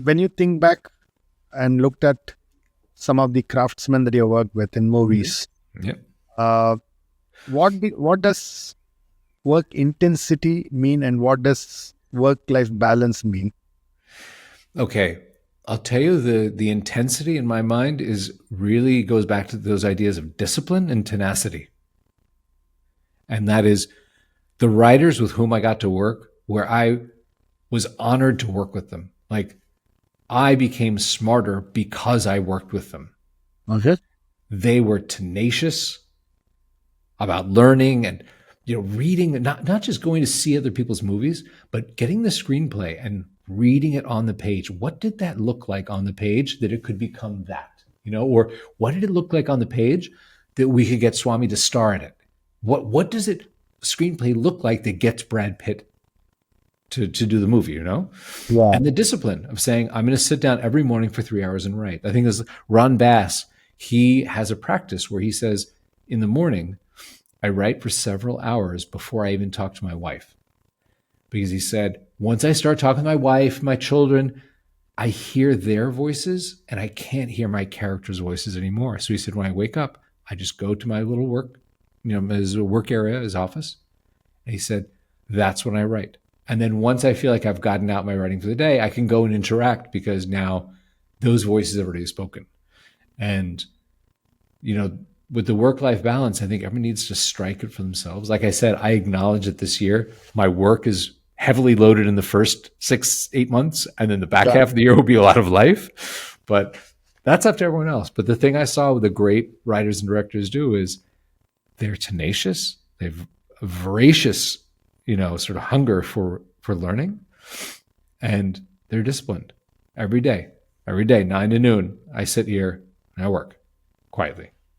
when you think back and looked at some of the craftsmen that you worked with in movies, Yeah. uh, what does work intensity mean, and what does work life balance mean? Okay. I'll tell you the intensity in my mind is really goes back to those ideas of discipline and tenacity. And that is the writers with whom I got to work, where I was honored to work with them. Like I became smarter because I worked with them. Okay. They were tenacious about learning and reading, not just going to see other people's movies, but getting the screenplay and reading it on the page. What did that look like on the page that it could become that? Or what did it look like on the page that we could get Swami to star in it? What does it screenplay look like that gets Brad Pitt to do the movie, Yeah. And the discipline of saying, I'm going to sit down every morning for 3 hours and write. I think there's Ron Bass. He has a practice where he says, in the morning, I write for several hours before I even talk to my wife. Because he said, once I start talking to my wife, my children, I hear their voices and I can't hear my characters' voices anymore. So he said, when I wake up, I just go to my little work, his work area, his office. And he said, that's when I write. And then once I feel like I've gotten out my writing for the day, I can go and interact because now those voices have already spoken. And, with the work-life balance, I think everyone needs to strike it for themselves. Like I said, I acknowledge that this year my work is heavily loaded in the first 6-8 months, and then the back Yeah. half of the year will be a lot of life. But that's up to everyone else. But the thing I saw with the great writers and directors do is they're tenacious, they've a voracious, sort of hunger for learning, and they're disciplined every day. Every day, 9 to noon, I sit here and I work quietly.